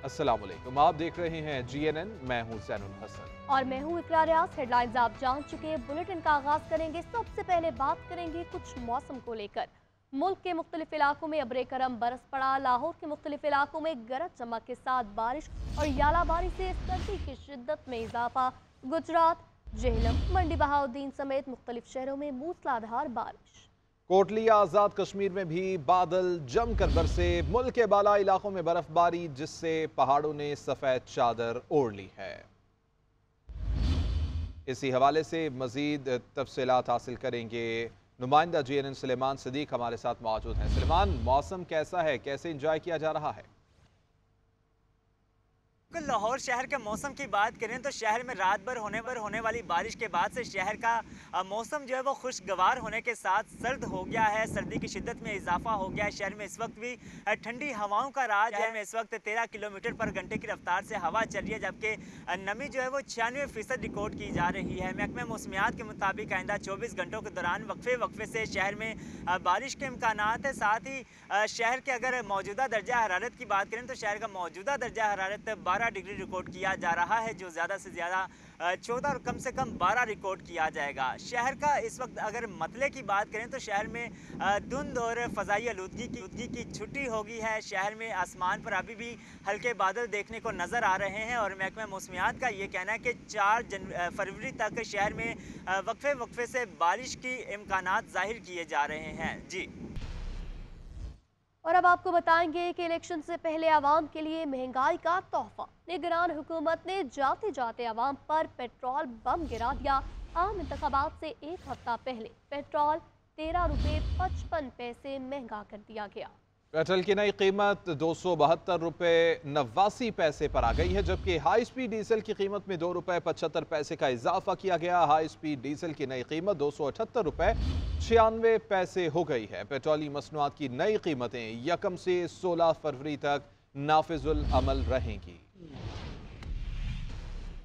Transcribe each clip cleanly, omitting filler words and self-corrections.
अस्सलामुअलैकुम, आप देख रहे हैं GNN। मैं हूं सैनुल हसन और मैं हूँ इकरा रियाज। हेडलाइंस आप जान चुके हैं। बुलेटिन का आगाज करेंगे। सबसे पहले बात करेंगे कुछ मौसम को लेकर। मुल्क के मुख्तलिफ इलाकों में अब्रे करम बरस पड़ा। लाहौर के मुख्तलिफ इलाकों में गरज चमक के साथ बारिश और यालाबारी से सर्दी की शिद्दत में इजाफा। गुजरात, जेहलम, मंडी बहाउद्दीन समेत मुख्तलिफ शहरों में मूसलाधार बारिश। कोटलिया आजाद कश्मीर में भी बादल जमकर बरसे। मुल्क के बाला इलाकों में बर्फबारी, जिससे पहाड़ों ने सफेद चादर ओढ़ ली है। इसी हवाले से मजीद तफसीलात हासिल करेंगे। नुमाइंदा GNN सुलेमान सदीक हमारे साथ मौजूद हैं। सुलेमान, मौसम कैसा है, कैसे इंजॉय किया जा रहा है? लाहौर शहर के मौसम की बात करें तो शहर में रात भर होने वाली बारिश के बाद से शहर का मौसम जो है वो खुशगवार होने के साथ सर्द हो गया है। सर्दी की शिद्दत में इजाफा हो गया है। शहर में इस वक्त भी ठंडी हवाओं का राज है। इस वक्त 13 किलोमीटर पर घंटे की रफ्तार से हवा चल रही है, जबकि नमी जो है वो 96% रिकॉर्ड की जा रही है। महकमे मौसमियात के मुताबिक आइंदा 24 घंटों के दौरान वक्फे से शहर में बारिश के इम्कानात है। साथ ही शहर के अगर मौजूदा दर्जा हरारत की बात करें तो शहर का मौजूदा दर्जा हरारत 12 डिग्री रिकॉर्ड किया जा रहा है, जो ज़्यादा से ज़्यादा 14 और कम से कम 12 रिकॉर्ड किया जाएगा। शहर का इस वक्त अगर मतले की बात करें तो शहर में धुंध और फ़ज़ाई आलूदगी की छुट्टी हो गई है। शहर में आसमान पर अभी भी हल्के बादल देखने को नज़र आ रहे हैं और महकमा मौसमियात का ये कहना है कि 4 फरवरी तक शहर में वक्फे से बारिश की इम्कानात ज़ाहिर किए जा रहे हैं। जी, और अब आपको बताएंगे कि इलेक्शन से पहले आवाम के लिए महंगाई का तोहफा। निगरान हुकूमत ने जाते जाते आवाम पर पेट्रोल बम गिरा दिया। आम इंतखाबात से एक हफ्ता पहले पेट्रोल 13 रुपये 55 पैसे महंगा कर दिया गया। पेट्रोल की नई कीमत 272 रुपये 89 पैसे पर आ गई है, जबकि हाई स्पीड डीजल की कीमत में 2 रुपये 75 पैसे का इजाफा किया गया। हाई स्पीड डीजल की नई कीमत 278 रुपये 96 पैसे हो गई है। पेट्रोलियम मसनूआत की नई कीमतें 1 से 16 फरवरी तक नाफिजुल अमल रहेंगी।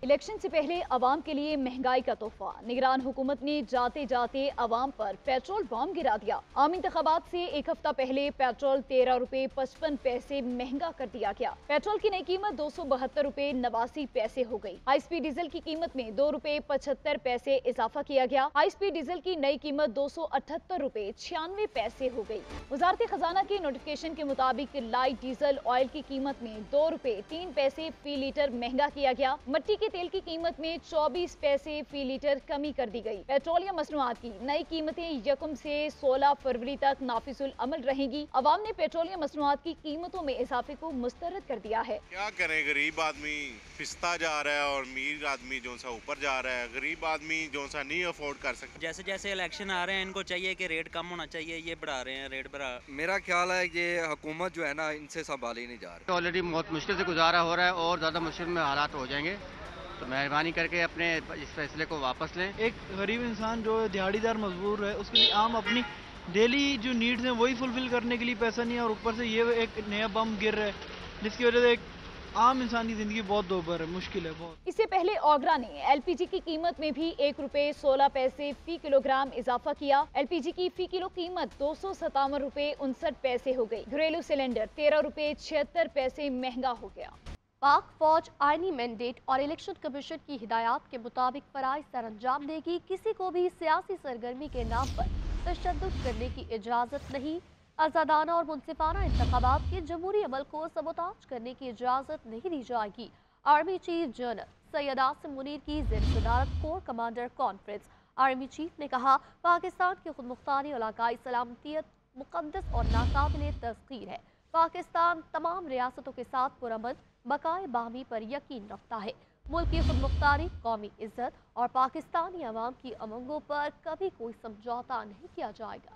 इलेक्शन से पहले अवाम के लिए महंगाई का तोहफा। निगरान हुकूमत ने जाते जाते अवाम पर पेट्रोल बम गिरा दिया। आम इंतखाबात से एक हफ्ता पहले पेट्रोल 13 रुपये 55 पैसे महंगा कर दिया गया। पेट्रोल की नई कीमत 272 रुपये 89 पैसे हो गई। हाई स्पीड डीजल की कीमत में 2 रुपये 75 पैसे इजाफा किया गया। हाई स्पीड डीजल की नई कीमत 278 रुपये 96 पैसे हो गई। वजारत खजाना के नोटिफिकेशन के मुताबिक लाइट डीजल ऑयल की कीमत में 2 रुपये 3 पैसे फी लीटर महंगा किया गया। मट्टी के तेल की कीमत में 24 पैसे फी लीटर कमी कर दी गई। पेट्रोलियम मसनूआत की नई कीमतें 1 से 16 फरवरी तक नाफिजुल अमल रहेंगी। अवाम ने पेट्रोलियम मसनूआत की कीमतों में इजाफे को मुस्तरद कर दिया है। क्या करें, गरीब आदमी पिसता जा रहा है और अमीर आदमी जो सा ऊपर जा रहा है। गरीब आदमी जो सा नहीं अफोर्ड कर सकता। जैसे जैसे इलेक्शन आ रहे हैं इनको चाहिए कि रेट कम होना चाहिए, ये बढ़ा रहे हैं रेट बढ़ा। मेरा ख्याल है ये हुकूमत जो है ना, इनसे संभाल ही नहीं जा रही। ऑलरेडी बहुत मुश्किल से गुजारा हो रहा है और ज़्यादा मुश्किल में हालात हो जाएंगे, तो मेहरबानी करके अपने इस फैसले को वापस लें। एक गरीब इंसान जो दिहाड़ीदार मजदूर है, उसके लिए आम अपनी डेली जो नीड्स हैं वही फुलफिल करने के लिए पैसा नहीं है, और ऊपर से ये एक नया बम गिर रहा है, जिसकी वजह से एक आम इंसान की जिंदगी बहुत दोबर है, मुश्किल है बहुत। इससे पहले ओगरा ने LPG की कीमत में भी 1 रुपये 16 पैसे फी किलोग्राम इजाफा किया। LPG की फी किलो कीमत 257 रुपये 59 पैसे हो गई। घरेलू सिलेंडर 13 रुपये 76 पैसे महंगा हो गया। पाक फौज आईनी मैंडेट और इलेक्शन कमीशन की हिदायत के मुताबिक फराइज सर अंजाम देगी। किसी को भी सियासी सरगर्मी के नाम पर तशद्दुद करने की इजाज़त नहीं। आज़ादाना और मुनसिफाना इंतखाबात के जमहूरी अमल को सबोताज करने की इजाज़त नहीं दी जाएगी। Army chief general Syed Asim Munir की ज़ेर सदारत core commander conference. Army chief ने कहा, पाकिस्तान की खुद मुख्तारी और इलाकाई सलामतियत मुक़द्दस और नाकाबिल तस्खीर है। पाकिस्तान तमाम रियासतों के साथ पुरअमन बकाए बाहमी पर यकीन रखता है। मुल्क की खुद मुख्तारी, कौमी इज्जत और पाकिस्तानी अवाम की उमंगों पर कभी कोई समझौता नहीं किया जाएगा।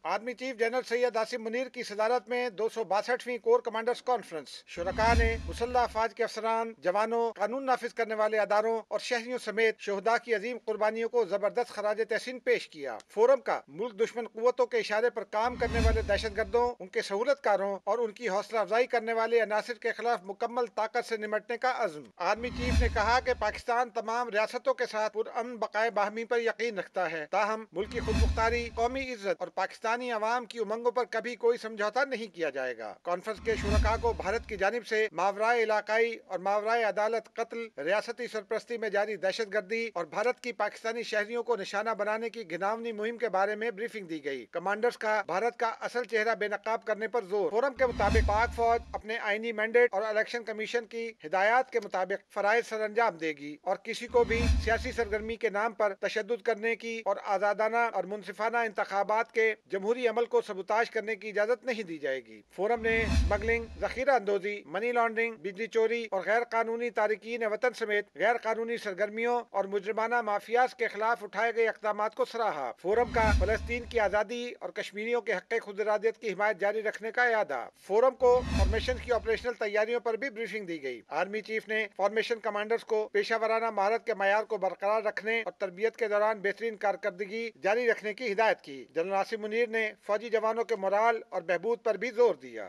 Army chief general Syed Asim Munir की सदारत में 262वीं कोर कमांडर्स कॉन्फ्रेंस। शुरका ने मुसल्लह अफवाज के अफसरान, जवानों, कानून नाफिज करने वाले अदारों और शहरियों समेत शोहदा की अजीम कुर्बानियों को जबरदस्त खराज तहसीन पेश किया। फोरम का मुल्क दुश्मन कुव्वतों के इशारे पर काम करने वाले दहशतगर्दों, उनके सहूलतकारों और उनकी हौसला अफजाई करने वाले अनासिर के खिलाफ मुकम्मल ताकत से निमटने का अज़्म। आर्मी चीफ ने कहा कि पाकिस्तान तमाम रियासतों के साथ पुरअमन बकाए बाहमी पर यकीन रखता है, ताहम मुल्क की खुद मुख्तारी, कौमी इज्जत और पाकिस्तान पाकिस्तानी अवाम की उमंगों पर कभी कोई समझौता नहीं किया जाएगा। कॉन्फ्रेंस के शुरका को भारत की जानिब से मावराए इलाकाई और मावराए अदालत कत्ल, रियासती सरपरस्ती में जारी दहशतगर्दी और भारत की पाकिस्तानी शहरियों को निशाना बनाने की घिनौनी मुहिम के बारे में ब्रीफिंग दी गई। कमांडर्स का भारत का असल चेहरा बेनकाब करने पर जोर। फोरम के मुताबिक पाक फौज अपने आईनी मैंडेट और इलेक्शन कमीशन की हिदायत के मुताबिक फराइज सरअंजाम देगी और किसी को भी सियासी सरगर्मी के नाम पर तशद्दुद करने की और आजादाना और मुनसिफाना इंतखाबात के जमहूरी अमल को सबूताज करने की इजाजत नहीं दी जाएगी। फोरम ने स्मगलिंग, जखीरा अंदोजी, मनी लॉन्ड्रिंग, बिजली चोरी और गैर कानूनी तारिकीन वतन समेत गैर कानूनी सरगर्मियों और मुजरिमाना माफियाज के खिलाफ उठाए गए इक़दामात को सराहा। फोरम का फलस्तीन की आज़ादी और कश्मीरियों के हक़ खुद इरादियत की हिमायत जारी रखने का इरादा। फोरम को फॉर्मेशन की ऑपरेशनल तैयारियों पर भी ब्रीफिंग दी गई। आर्मी चीफ ने फॉर्मेशन कमांडर्स को पेशावराना महारत के मयार को बरकरार रखने और तरबियत के दौरान बेहतरीन कारकर्दगी जारी रखने की हिदायत की। जनरल आसिम मुनीर ने फौजी जवानों के मोराल और बहबूद पर भी जोर दिया।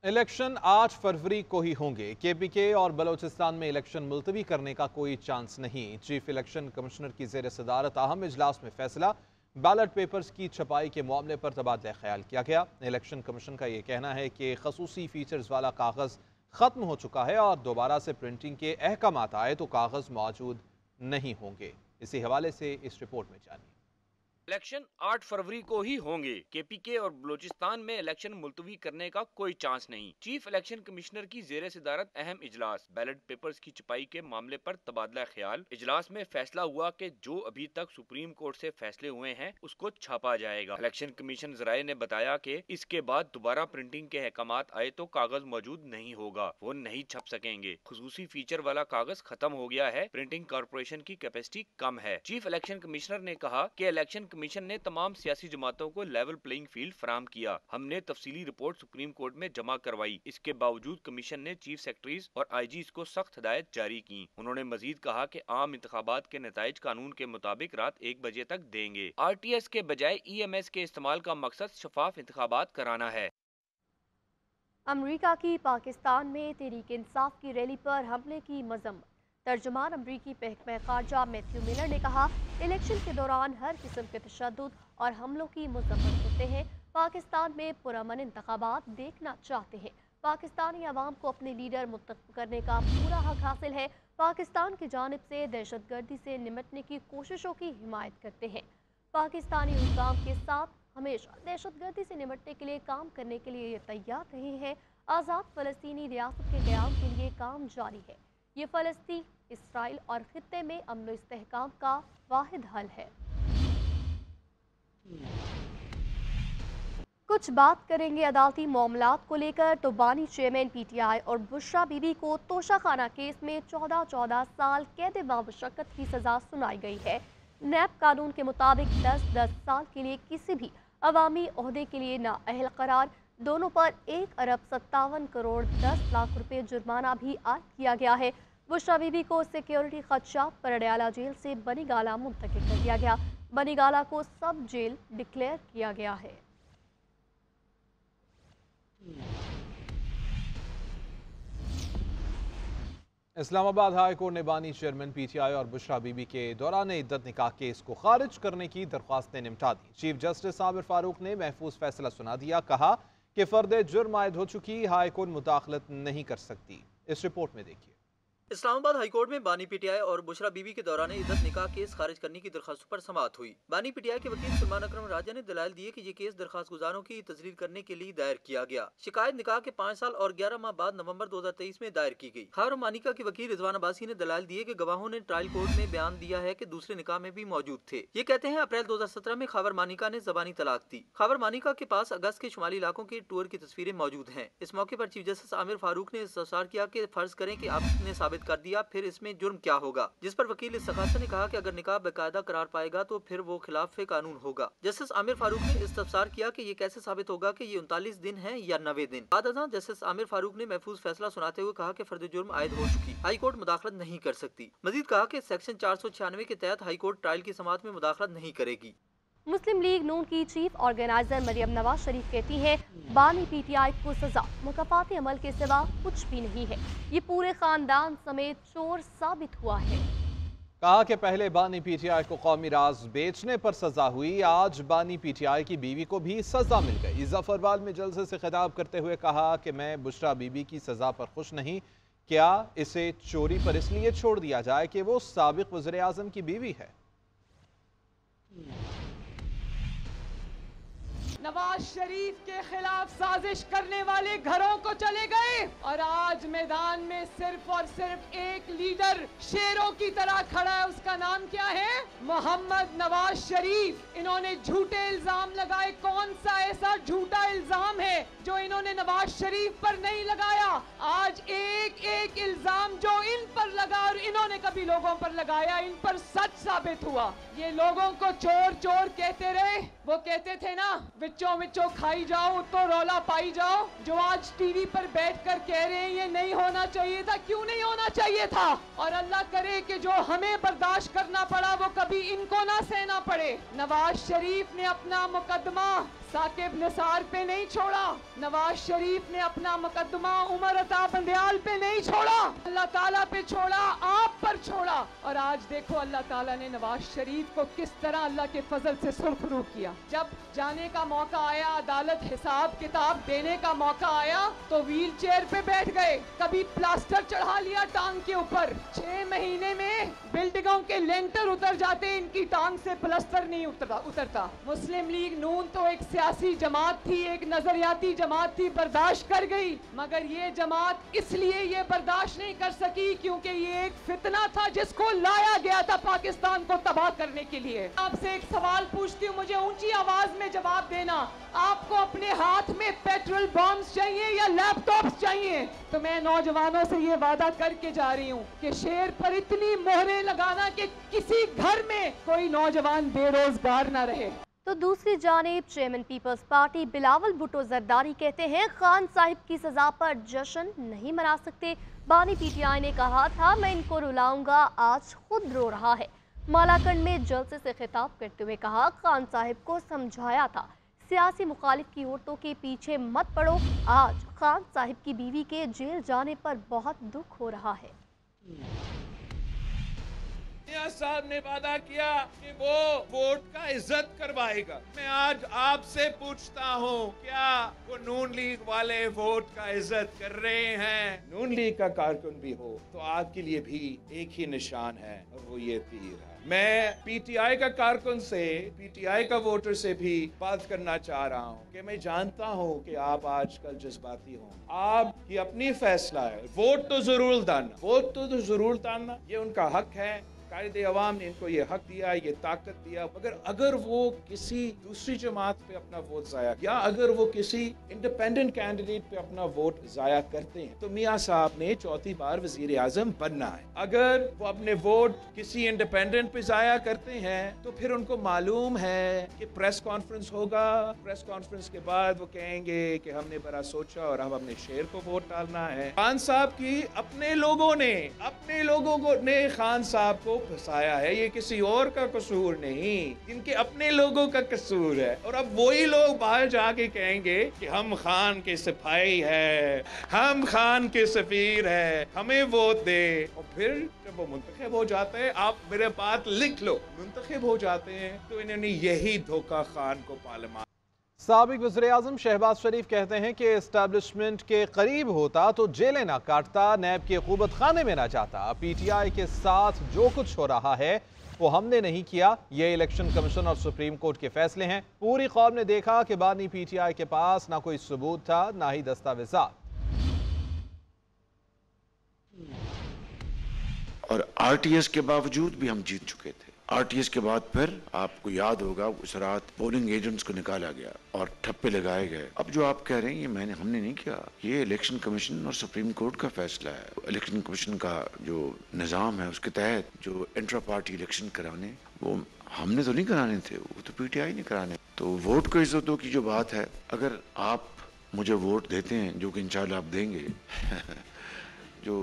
इलेक्शन 8 फरवरी को ही होंगे। केपीके और बलोचिस्तान में इलेक्शन मुलतवी करने का कोई चांस नहीं। चीफ इलेक्शन कमिश्नर की ज़ेर सदारत अहम इजलास में फैसला। बैलेट पेपर्स की छपाई के मामले पर तबादला ख्याल किया गया। इलेक्शन कमीशन का ये कहना है कि खसूसी फीचर्स वाला कागज़ ख़त्म हो चुका है और दोबारा से प्रिंटिंग के अहकामात आए तो कागज़ मौजूद नहीं होंगे। इसी हवाले से इस रिपोर्ट में जानिए। इलेक्शन 8 फरवरी को ही होंगे। केपीके और बलोचिस्तान में इलेक्शन मुलतवी करने का कोई चांस नहीं। चीफ इलेक्शन कमिश्नर की जेर सदारत अहम इजलास। बैलेट पेपर्स की छपाई के मामले पर तबादला ख्याल। इजलास में फैसला हुआ कि जो अभी तक सुप्रीम कोर्ट से फैसले हुए हैं उसको छापा जाएगा। इलेक्शन कमीशन जराए ने बताया कि इसके बाद दोबारा प्रिंटिंग के अहकामात आए तो कागज मौजूद नहीं होगा, वो नहीं छप सकेंगे। खुसूसी फीचर वाला कागज खत्म हो गया है। प्रिंटिंग कॉर्पोरेशन की कैपेसिटी कम है। चीफ इलेक्शन कमिश्नर ने कहा कि इलेक्शन कमीशन ने तमाम सियासी जमातों को लेवल प्लेइंग फील्ड फराहम किया। हमने तफसीली रिपोर्ट सुप्रीम कोर्ट में जमा करवाई। इसके बावजूद कमीशन ने चीफ सेक्रेटरीज और आईजीज को सख्त हिदायत जारी की। उन्होंने मजीद कहा कि आम इंतखाबात के नताइज कानून के मुताबिक रात 1 बजे तक देंगे। RTS के बजाय EMS के इस्तेमाल का मकसद शफाफ इंतखाबात कराना है। अमरीका की पाकिस्तान में तहरीक इंसाफ की रैली पर हमले की मजम्मत। तर्जुमान अमरीकी महकमा खारजा मैथ्यू मिलर ने कहा, इलेक्शन के दौरान हर किस्म के तशद्दुद और हमलों की मजम्मत करते हैं। पाकिस्तान में पुरअमन इंतखाबात देखना चाहते हैं। पाकिस्तानी अवाम को अपने लीडर मुंतखब करने का पूरा हक हासिल है। पाकिस्तान की जानिब से दहशतगर्दी से निपटने की कोशिशों की हिमायत करते हैं। पाकिस्तानी हुक्काम के साथ हमेशा दहशतगर्दी से निपटने के लिए काम करने के लिए तैयार रहे हैं। आज़ाद फ़लस्तीनी रियासत के क़याम के लिए काम जारी है। ये फ़लस्तीन, इसराइल और खित्ते में अमन व इस्तेहकाम का वाहिद हल है। कुछ बात करेंगे अदालती मामलात को लेकर तो बानी चेयरमैन PTI और बुशरा बीबी को तोशाखाना केस में 14 साल कैद बामुशक्कत की सज़ा सुनाई गई है। नैब कानून के मुताबिक 10 साल के लिए किसी भी अवामी ओहदे के लिए नाअहल करार, दोनों पर 1 अरब 57 करोड़ 10 लाख रुपए जुर्माना भी आयद किया गया है। बुशरा बीबी को सिक्योरिटी खदशात पर अडयाला जेल से बनीगाला मुंतकिल कर दिया गया। बनीगाला को सब जेल डिक्लेयर किया गया है। इस्लामाबाद हाई कोर्ट ने बानी चेयरमैन PTI और बुशरा बीबी के दौरान इद्दत निकाह केस को खारिज करने की दरख्वास्तें निपटा दी। चीफ जस्टिस आमिर फारूक ने महफूज फैसला सुना दिया। कहा कि फर्द जुर्म आयद हो चुकी, हाई कोर्ट मुदाखलत नहीं कर सकती। इस रिपोर्ट में देखिए। इस्लामाबाद हाईकोर्ट में बानी PTI और बुशरा बीबी के दौरान इद्दत निकाह केस खारिज करने की दरखास्तों पर समाअत हुई। बानी PTI के वकील सलमान अकरम राजा ने दलाइल दिए कि ये केस दरखास्त गुजारों की तजरीर करने के लिए दायर किया गया। शिकायत निकाह के 5 साल और 11 माह बाद नवंबर 2023 में दायर की गई। खावर मानिका के वकील रिजवान अब्बासी ने दलाइल दिए कि गवाहों ने ट्रायल कोर्ट में बयान दिया है कि दूसरे निकाह में भी मौजूद थे। ये कहते हैं अप्रैल 2017 में खावर मानिका ने ज़बानी तलाक दी। खावर मानिका के पास अगस्त के शुमाली इलाकों के टूर की तस्वीरें मौजूद हैं। इस मौके पर चीफ जस्टिस आमिर फारूक ने इस्तफसार किया कि फर्ज करें कि आपने साबित कर दिया, फिर इसमें जुर्म क्या होगा। जिस पर वकील इस्तखासा ने कहा कि अगर निकाह बेकायदा करार पाएगा तो फिर वो खिलाफ कानून होगा। जस्टिस आमिर फारूक ने इस्तफसार किया कि ये कैसे साबित होगा कि ये 39 दिन है या 90 दिन। बाद जस्टिस आमिर फारूक ने महफूज फैसला सुनाते हुए कहा कि फर्द जुर्म आयद हो चुकी, हाई कोर्ट मुदाखलत नहीं कर सकती। मजीद कहा कि सेक्शन 496 के तहत हाई कोर्ट ट्रायल की समाअत में मुदाखलत नहीं करेगी। मुस्लिम लीग नून की चीफ ऑर्गेनाइजर मरियम नवाज शरीफ कहती हैं, बानी PTI को सजा मुकाफाती अमल के सिवा कुछ भी नहीं है। ये पूरे खानदान समेत चोर साबित हुआ है। कहा कि पहले बानी पीटीआई को कौमी राज बेचने पर सजा हुई, आज बानी पीटीआई की बीवी को भी सजा मिल गई। जफरवाल में जलसे से खिताब करते हुए कहा कि मैं बुशरा बीबी की सजा पर खुश नहीं, क्या इसे चोरी पर इसलिए छोड़ दिया जाए कि वो साबिक वज़ीर आज़म की बीवी है। नवाज शरीफ के खिलाफ साजिश करने वाले घरों को चले गए और आज मैदान में सिर्फ और सिर्फ एक लीडर शेरों की तरह खड़ा है। उसका नाम क्या है? मोहम्मद नवाज शरीफ। इन्होंने झूठे इल्जाम लगाए। कौन सा ऐसा झूठा इल्जाम है जो इन्होंने नवाज शरीफ पर नहीं लगाया? आज एक एक इल्जाम जो इन पर लगा और इन्होंने कभी लोगों पर लगाया, इन पर सच साबित हुआ। ये लोगों को चोर चोर कहते रहे। वो कहते थे ना, विचों विचों खाई जाओ तो रौला पाई जाओ। जो आज टीवी पर बैठकर कह रहे हैं ये नहीं होना चाहिए था, क्यों नहीं होना चाहिए था? और अल्लाह करे कि जो हमें बर्दाश्त करना पड़ा वो कभी इनको ना सहना पड़े। नवाज शरीफ ने अपना मुकदमा साकिब निसार पे नहीं छोड़ा। नवाज शरीफ ने अपना मुकदमा उमर अता बंदयाल पे नहीं छोड़ा, अल्लाह ताला पे छोड़ा, आप पर छोड़ा। और आज देखो अल्लाह ताला ने नवाज शरीफ को किस तरह अल्लाह के फजल से सुर्खरू किया। जब जाने का मौका आया, अदालत हिसाब किताब देने का मौका आया तो व्हील चेयर पे बैठ गए। कभी प्लास्टर चढ़ा लिया टांग के ऊपर। 6 महीने में बिल्डिंगों के लेंटर उतर जाते, इनकी टांग से प्लास्टर नहीं उतरता। मुस्लिम लीग नून तो एक सियासी जमात थी, एक नजरियाती जमात थी, बर्दाश्त कर गई। मगर ये जमात इसलिए ये बर्दाश्त नहीं कर सकी क्योंकि ये एक फितना था जिसको लाया गया था पाकिस्तान को तबाह करने के लिए। आपसे एक सवाल पूछती हूँ, मुझे ऊंची आवाज में जवाब देना। आपको अपने हाथ में पेट्रोल बॉम्ब्स चाहिए या लैपटॉप्स चाहिए? तो मैं नौजवानों से ये वादा करके जा रही हूँ कि शेर पर इतनी मोहरें लगाना कि किसी घर में कोई नौजवान बेरोजगार ना रहे। तो दूसरी जानिब चेयरमैन पीपल्स पार्टी बिलावल भुट्टो जरदारी कहते हैं खान साहिब की सजा पर जश्न नहीं मना सकते। बानी पीटीआई ने कहा था मैं इनको रुलाऊंगा, आज खुद रो रहा है। मालाकंड में जलसे से खिताब करते हुए कहा खान साहिब को समझाया था सियासी मुखालिफ की औरतों के पीछे मत पड़ो। आज खान साहिब की बीवी के जेल जाने पर बहुत दुख हो रहा है। मियां साहब ने वादा किया कि वो वोट का इज्जत करवाएगा। मैं आज आपसे पूछता हूँ, क्या वो नून लीग वाले वोट का इज्जत कर रहे हैं? नून लीग का कारकुन भी हो तो आपके लिए भी एक ही निशान है और वो ये तीर है। मैं पीटीआई का कारकुन से, पीटीआई का वोटर से भी बात करना चाह रहा हूँ कि मैं जानता हूँ कि आप आजकल जज्बाती हो। आपकी अपनी फैसला है, वोट तो जरूर डालना, ये उनका हक है। कायदे अवाम ने इनको ये हक दिया, ये ताकत दिया। मगर अगर वो किसी दूसरी जमात पे अपना वोट जाया या अगर वो किसी इंडिपेंडेंट कैंडिडेट पे अपना वोट जाया करते हैं तो मियां साहब ने चौथी बार वजीर आजम बनना है। अगर वो अपने वोट किसी इंडिपेंडेंट पे जाया करते हैं तो फिर उनको मालूम है कि प्रेस कॉन्फ्रेंस होगा, प्रेस कॉन्फ्रेंस के बाद वो कहेंगे कि हमने बड़ा सोचा और हम अपने शेर को वोट डालना है। खान साहब की अपने लोगों ने खान साहब को फंसाया है, ये किसी और का कसूर नहीं, इनके अपने लोगों का कसूर है। और अब वही लोग बाहर जाके कहेंगे कि हम खान के सिपाही है, हम खान के सफीर है, हमें वोट दे। और फिर जब वो मुंतखब हो जाते हैं, आप मेरे बात लिख लो, मुंतखब हो जाते हैं तो इन्होंने यही धोखा खान को पालमा। साबिक वज़ीर आज़म शहबाज शरीफ कहते हैं कि एस्टैब्लिशमेंट के करीब होता तो जेलें ना काटता, नैब के क़ुव्वत खाने में ना जाता। पीटीआई के साथ जो कुछ हो रहा है वो हमने नहीं किया, ये इलेक्शन कमीशन और सुप्रीम कोर्ट के फैसले हैं। पूरी कौम ने देखा कि बानी पीटीआई के पास ना कोई सबूत था ना ही दस्तावेज़ात। और आरटीएस के बावजूद भी हम जीत चुके थे। आरटीएस के बाद फिर आपको याद होगा उस रात पोलिंग एजेंट्स को निकाला गया और ठप्पे लगाए गए। अब जो आप कह रहे हैं ये हमने नहीं किया, ये इलेक्शन कमीशन और सुप्रीम कोर्ट का फैसला है। इलेक्शन कमीशन का जो निज़ाम है उसके तहत जो इंट्रा पार्टी इलेक्शन कराने वो हमने तो नहीं कराने थे, वो तो पीटीआई ने कराने। तो वोट को इज्जतों की जो बात है, अगर आप मुझे वोट देते हैं, जो कि इंशाल्लाह आप देंगे जो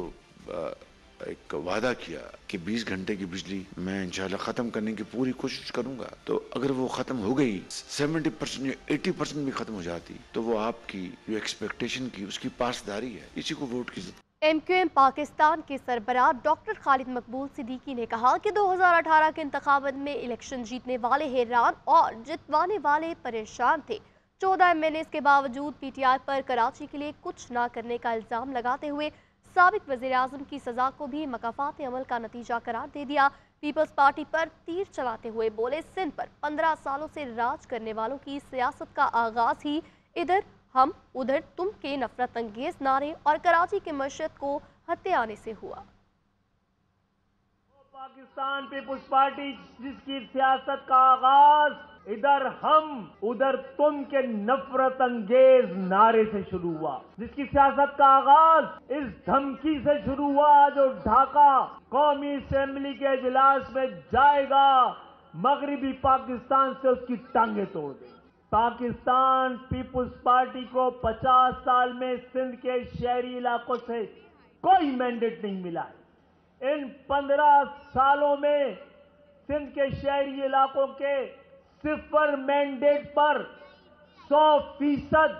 एक वादा किया कि 20 घंटे की बिजली मैं इंशाल्लाह ख़त्म करने की पूरी कोशिश करूंगा, तो अगर वो ख़त्म हो गई 70% या 80% भी ख़त्म हो जाती तो वो आपकी जो एक्सपेक्टेशन की उसकी पासदारी है, इसी को वोट की MQM पाकिस्तान के सरबराह डॉक्टर खालिद मकबूल सिद्दीकी ने कहा कि 2018 के इंतखाबात में इलेक्शन जीतने वाले हैरान और जितवाने वाले परेशान थे। 14 MNAs के बावजूद PTI पर कराची के लिए कुछ ना करने का इल्ज़ाम लगाते हुए साबिक वज़ीर आज़म की सज़ा को भी मकाफात अमल का नतीजा करार दे दिया। पीपल्स पार्टी पर तीर चलाते हुए बोले, सिंध पर 15 सालों से राज करने वालों की सियासत का आगाज़ ही इधर हम उधर तुम के नफरत अंगेज नारे और कराची के मशहद को हत्या आने से हुआ। पाकिस्तान पीपुल्स पार्टी जिसकी सियासत का आगाज इधर हम उधर तुम के नफरत अंगेज नारे से शुरू हुआ, जिसकी सियासत का आगाज इस धमकी से शुरू हुआ जो ढाका कौमी असेंबली के इजलास में जाएगा, मगरिबी पाकिस्तान से उसकी टांगे तोड़ देगा। पाकिस्तान पीपुल्स पार्टी को 50 साल में सिंध के शहरी इलाकों से कोई मैंडेट नहीं मिला है। इन 15 सालों में सिंध के शहरी इलाकों के 0 मैंडेट पर 100%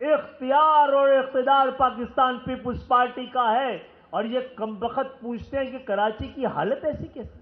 इख्तियार और इख्तिदार पाकिस्तान पीपुल्स पार्टी का है। और ये कमबख्त पूछते हैं कि कराची की हालत ऐसी कैसी?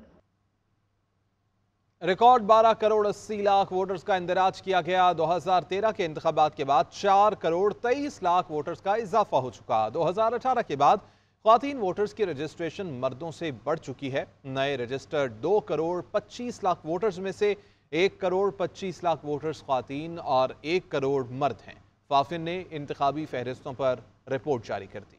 रिकॉर्ड 12 करोड़ 80 लाख वोटर्स का इंदराज किया गया। 2013 के इंतखाबात के बाद 4 करोड़ 23 लाख वोटर्स का इजाफा हो चुका। 2018 के बाद ख्वातीन वोटर्स की रजिस्ट्रेशन मर्दों से बढ़ चुकी है। नए रजिस्टर्ड 2 करोड़ 25 लाख वोटर्स में से 1 करोड़ 25 लाख वोटर्स ख्वातीन और 1 करोड़ मर्द हैं। फाफिन ने इंतखाबी फहरिस्तों पर रिपोर्ट जारी कर दी।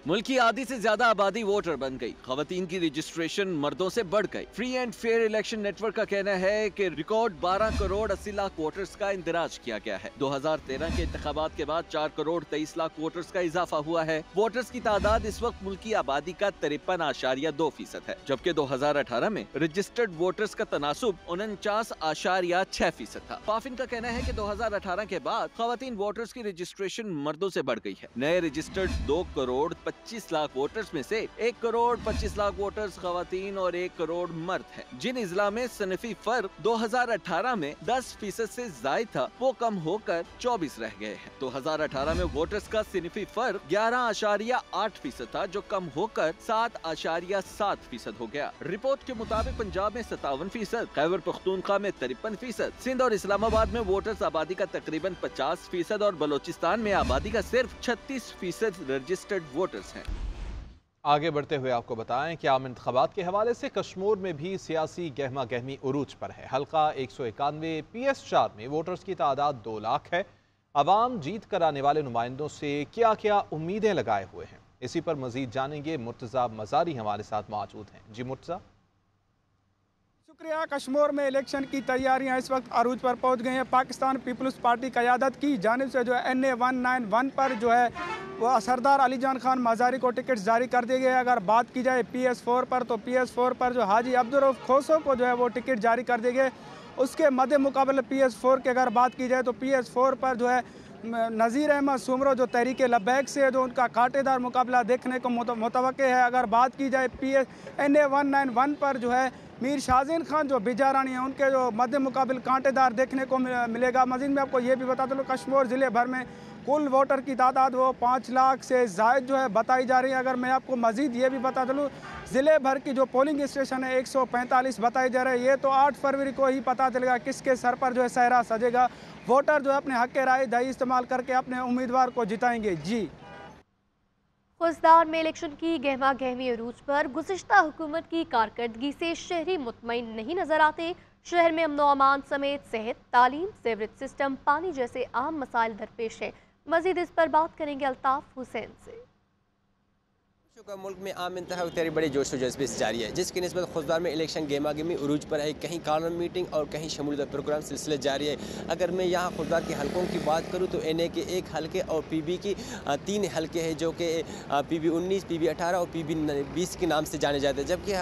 मुल्क की आधी से ज्यादा आबादी वोटर बन गई। खवातीन की रजिस्ट्रेशन मर्दों से बढ़ गई। Free and fair election network का कहना है कि रिकॉर्ड 12 करोड़ 80 लाख वोटर्स का इंदराज किया गया है। 2013 के इंतखाबात के बाद 4 करोड़ 23 लाख वोटर्स का इजाफा हुआ है। वोटर्स की तादाद इस वक्त मुल्क की आबादी का 53.2% है, जबकि 2018 में रजिस्टर्ड वोटर्स का तनासुब 49.6% था। फाफिन का कहना है कि 2018 के बाद खवातीन वोटर्स की रजिस्ट्रेशन मर्दों से बढ़ गई है। नए रजिस्टर्ड 2 करोड़ 25 लाख वोटर्स में से 1 करोड़ 25 लाख वोटर्स खवातीन और 1 करोड़ मर्द हैं। जिन इजला में सनफी फर्क 2018 में 10% से जायद था, वो कम होकर 24 रह गए हैं। 2018 में वोटर्स का सनफी फर्क 11.8% था, जो कम होकर 7.7% हो गया। रिपोर्ट के मुताबिक पंजाब में 57%, खैबर पख्तूनख्वा में 53%, सिंध और इस्लामाबाद में वोटर्स आबादी का तकरीबन 50% और बलोचिस्तान में आबादी का सिर्फ 36% रजिस्टर्ड वोटर्स हैं। आगे बढ़ते हुए आपको बताएं कि आम इंतखाबात के हवाले से कश्मीर में भी सियासी गहमा गहमी उरूज पर है। हल्का 191 PS4 में वोटर्स की तादाद 2 लाख है। अवाम जीत कर आने वाले नुमाइंदों से क्या क्या उम्मीदें लगाए हुए हैं, इसी पर मजीद जानेंगे। मुर्तज़ा मज़ारी हमारे साथ मौजूद हैं। जी मुर्तज़ा। शुक्रिया। कश्मीर में इलेक्शन की तैयारियां इस वक्त अरूज पर पहुंच गई हैं। पाकिस्तान पीपल्स पार्टी क़यादत की जानिब से जो है NA 191 पर जो है वो सरदार अली जान खान मज़ारी को टिकट जारी कर दिए गए। अगर बात की जाए PS4 पर, तो PS4 पर जो हाजी अब्दुर्रऊफ खोसो को जो है वो टिकट जारी कर दिए गए। उसके मद्दे मुकाबले PS4 की अगर बात की जाए तो PS4 पर जो है नज़ीर अहमद सुमरो जो तहरीक लब्बैक से जो उनका कांटेदार मुकाबला देखने को मुतवक्के है। अगर बात की जाए NA 191 पर जो है मीर शाहज़ीन खान जो बिजारानी हैं, उनके जो मद्दे मुकाबिल कांटेदार देखने को मिलेगा। मज़ीद में आपको ये भी बता दूँ, कश्मीर ज़िले भर में कुल वोटर की तादाद वो 5 लाख से ज़ायद जो है बताई जा रही है। अगर मैं आपको मज़ीद ये भी बता दूँ, ज़िले भर की जो पोलिंग स्टेशन है 145 बताई जा रही है। ये तो 8 फरवरी को ही पता चलेगा किसके सर पर जो है सहरा सजेगा। वोटर जो है अपने हक़ राय दही इस्तेमाल करके अपने उम्मीदवार को जिताएंगे। जी खुशदार में इलेक्शन की गहमा गहमी अरूज पर गुज़िश्ता हुकूमत की कारकर्दगी से शहरी मुतमईन नहीं नजर आते। शहर में अमन व अमान समेत सेहत, तालीम, सेवरेज सिस्टम, पानी जैसे आम मसाइल दरपेश हैं। मजीद इस पर बात करेंगे अल्ताफ हुसैन से। मुल्क में आम इंतखाब तैयारी बड़े जोश व जज्बे से जारी है, जिसकी निस्बत खुशदार में इलेक्शन गेमा गेमी उरूज पर है। कहीं कॉर्नर मीटिंग और कहीं शमूलियत प्रोग्राम सिलसिले जारी है। अगर मैं यहाँ खुशदार के हलकों की बात करूँ तो NA के 1 हलके और PB की 3 हलके हैं, जो कि PB 19, PB 18 और PB 20 के नाम से जाने जाते हैं। जबकि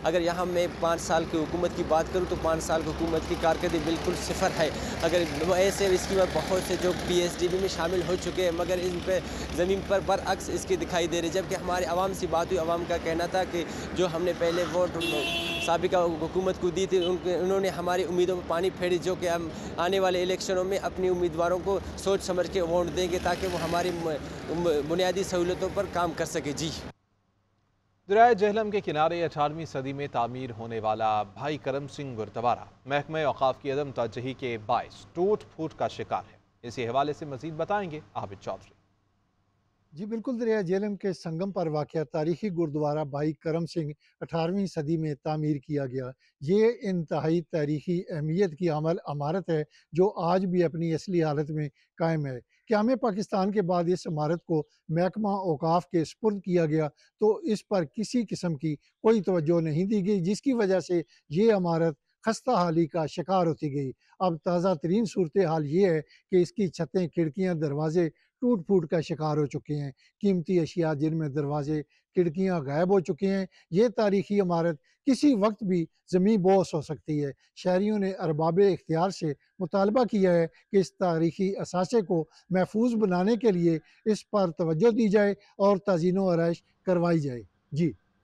अगर यहाँ मैं 5 साल की हुकूमत की बात करूँ तो 5 साल की हुकूमत की कारकर्दगी बिल्कुल सिफर है। अगर ऐसे इसकी बात बहुत से जो PSDB में शामिल हो चुके हैं, मगर इन पर ज़मीन पर बरअक्स इसकी दिखाई दे रही है। जबकि हमारे आवाम से बात हुई, आवाम का कहना था कि जो हमने पहले वोट साबिका हुकूमत को दी थी, उन्होंने हमारी उम्मीदों पर पानी फेरी, जो कि हम आने वाले इलेक्शनों में अपनी उम्मीदवारों को सोच समझ के वोट देंगे ताकि वो हमारी बुनियादी सहूलतों पर काम कर सके। जी। दरिया जहलम के किनारे 18वीं सदी में तामीर होने वाला भाई करम सिंह गुरुद्वारा महकमा औकाफ की अदम तवज्जुही के बायस टूट फूट का शिकार है। इसी हवाले से मजीद बताएंगे आबिद चौधरी। जी बिल्कुल, दरिया जेहलम के संगम पर वाक़या तारीखी गुरुद्वारा भाई करम सिंह 18वीं सदी में तामीर किया गया। ये इंतहाई तारीखी अहमियत की इमारत है जो आज भी अपनी असली हालत में कायम है। क़याम पाकिस्तान के बाद इस इमारत को महकमा औकाफ के सुपुर्द किया गया तो इस पर किसी किस्म की कोई तवज्जो नहीं दी गई, जिसकी वजह से ये इमारत खस्ता हाली का शिकार होती गई। अब ताज़ा तरीन सूरत हाल ये है कि इसकी छतें, खिड़कियाँ, दरवाजे टूट फूट का शिकार हो चुके हैं। कीमती अशिया जिनमें दरवाजे, खिड़कियाँ गायब हो चुके हैं। ये तारीखी इमारत किसी वक्त भी ज़मीं बोस हो सकती है। शहरियों ने अरबाब इख्तियार से मुतालबा किया है कि इस तारीखी असासे को महफूज बनाने के लिए इस पर तवज्जो दी जाए और ताज़ीन व आराइश करवाई जाए। जी।